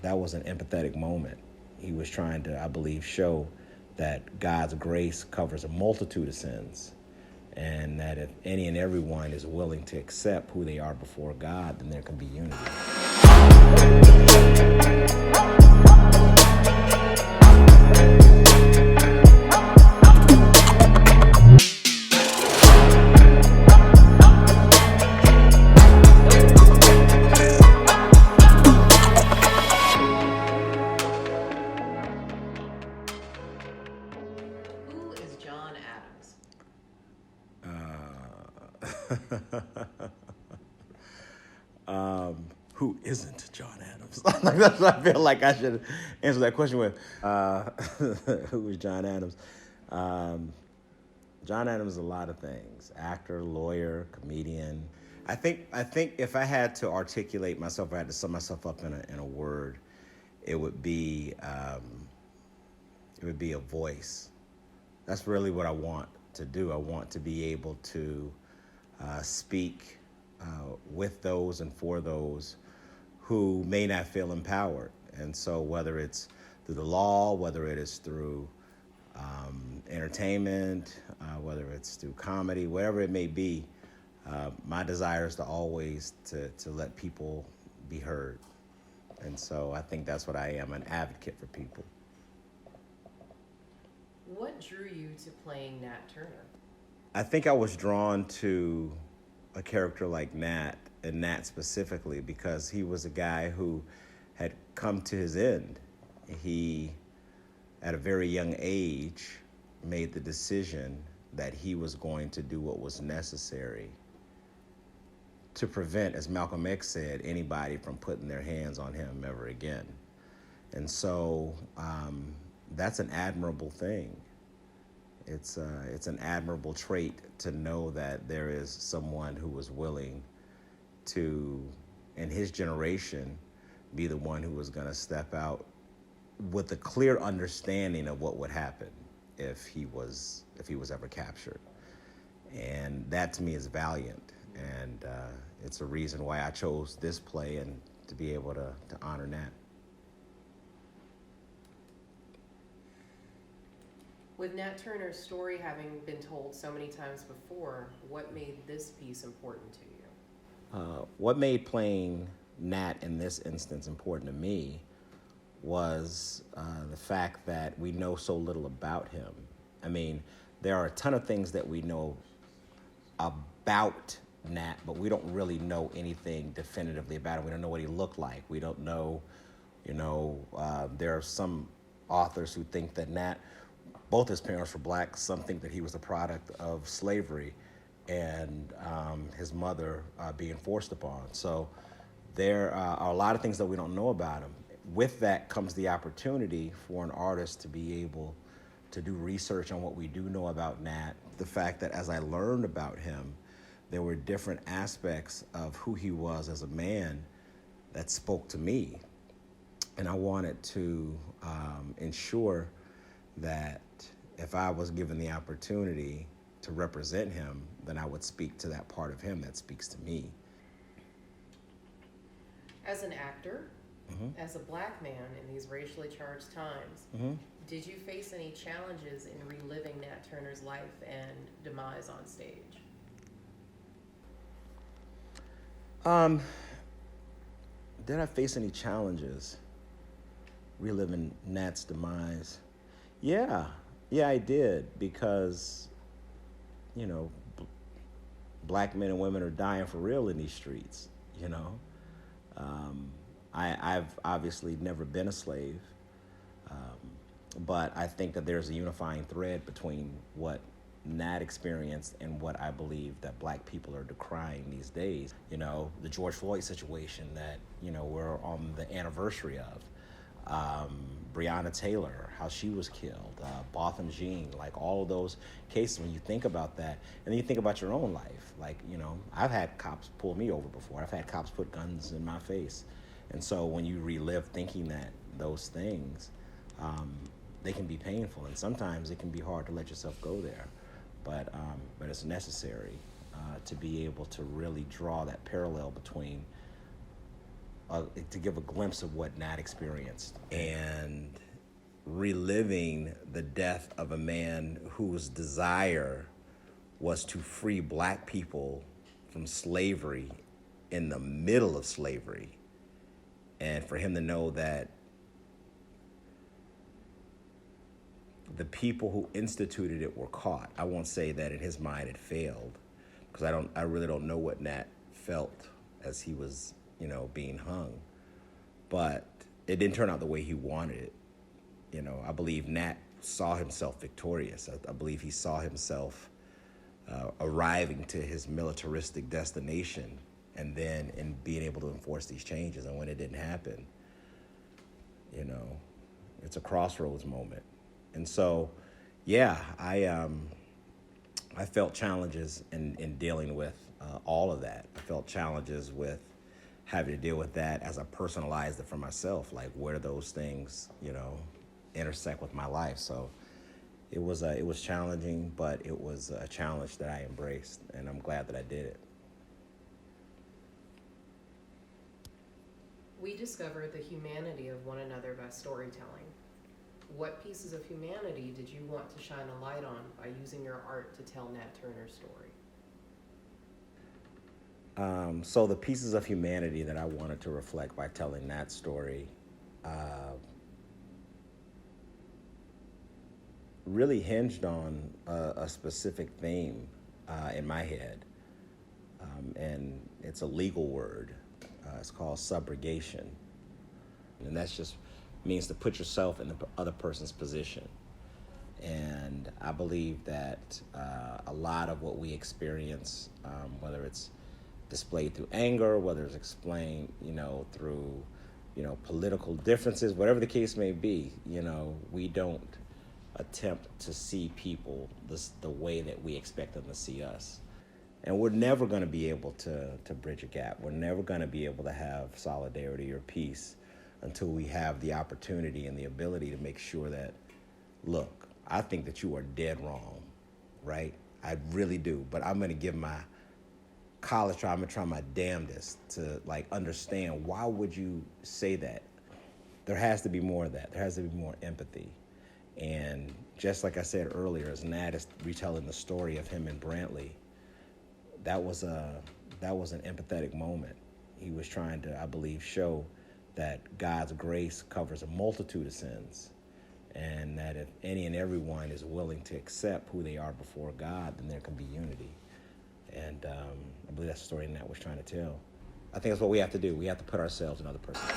that was an empathetic moment. He was trying to, I believe, show that God's grace covers a multitude of sins, and that if any and everyone is willing to accept who they are before God, then there can be unity. Who is John Adams? Who isn't John Adams? Like, that's what I feel like I should answer that question with. Who is John Adams? Um, John Adams is a lot of things: actor, lawyer, comedian. I think if I had to articulate myself, if I had to sum myself up in a word, it would be a voice. That's really what I want to do. I want to be able to speak with those and for those who may not feel empowered. And so, whether it's through the law, whether it is through entertainment, whether it's through comedy, whatever it may be, my desire is to always to let people be heard. And so, I think that's what I am, an advocate for people. What drew you to playing Nat Turner? I think I was drawn to a character like Nat, and Nat specifically, because he was a guy who had come to his end. He, at a very young age, made the decision that he was going to do what was necessary to prevent, as Malcolm X said, anybody from putting their hands on him ever again. And so that's an admirable thing. It's an admirable trait to know that there is someone who was willing to, in his generation, be the one who was going to step out with a clear understanding of what would happen if he was ever captured. And that to me is valiant, and it's a reason why I chose this play and to be able to honor Nat. With Nat Turner's story having been told so many times before, what made this piece important to you? What made playing Nat in this instance important to me was the fact that we know so little about him. I mean, there are a ton of things that we know about Nat, but we don't really know anything definitively about him. We don't know what he looked like. We don't know, there are some authors who think that Nat, both his parents were black. Some think that he was a product of slavery and his mother being forced upon. So there are a lot of things that we don't know about him. With that comes the opportunity for an artist to be able to do research on what we do know about Nat. The fact that as I learned about him, there were different aspects of who he was as a man that spoke to me. And I wanted to ensure that if I was given the opportunity to represent him, then I would speak to that part of him that speaks to me. As an actor, as a black man in these racially charged times, did you face any challenges in reliving Nat Turner's life and demise on stage? Did I face any challenges reliving Nat's demise? Yeah, I did, because, black men and women are dying for real in these streets, I've obviously never been a slave, but I think that there's a unifying thread between what Nat experienced and what I believe that black people are decrying these days. The George Floyd situation that, we're on the anniversary of. Breonna Taylor, how she was killed, Botham Jean, like all of those cases, when you think about that, and then you think about your own life, like, I've had cops pull me over before. I've had cops put guns in my face. And so when you relive thinking that those things, they can be painful, and sometimes it can be hard to let yourself go there. But it's necessary to be able to really draw that parallel between to give a glimpse of what Nat experienced, and reliving the death of a man whose desire was to free black people from slavery in the middle of slavery, and for him to know that the people who instituted it were caught. I won't say that in his mind it failed, because I really don't know what Nat felt as he was, being hung. But it didn't turn out the way he wanted it. I believe Nat saw himself victorious. I believe he saw himself arriving to his militaristic destination, and then in being able to enforce these changes. And when it didn't happen, it's a crossroads moment. And so, yeah, I felt challenges in dealing with all of that. I felt challenges with having to deal with that as I personalized it for myself, like where those things, intersect with my life. So it was challenging, but it was a challenge that I embraced, and I'm glad that I did it. We discovered the humanity of one another by storytelling. What pieces of humanity did you want to shine a light on by using your art to tell Nat Turner's story? So the pieces of humanity that I wanted to reflect by telling that story really hinged on a specific theme in my head, and it's a legal word. It's called subrogation, and that's just means to put yourself in the other person's position. And I believe that a lot of what we experience, whether it's displayed through anger, whether it's explained, through, political differences, whatever the case may be, we don't attempt to see people the way that we expect them to see us. And we're never going to be able to bridge a gap. We're never going to be able to have solidarity or peace until we have the opportunity and the ability to make sure that, look, I think that you are dead wrong, right? I really do. But I'm going to give my college try. I'm going to try my damnedest to understand, why would you say that? There has to be more of that. There has to be more empathy. And just like I said earlier, as Nat is retelling the story of him in Brantley, that was an empathetic moment. He was trying to, I believe, show that God's grace covers a multitude of sins, and that if any and everyone is willing to accept who they are before God, then there can be unity. And I believe that's the story Nat was trying to tell. I think that's what we have to do. We have to put ourselves in other person's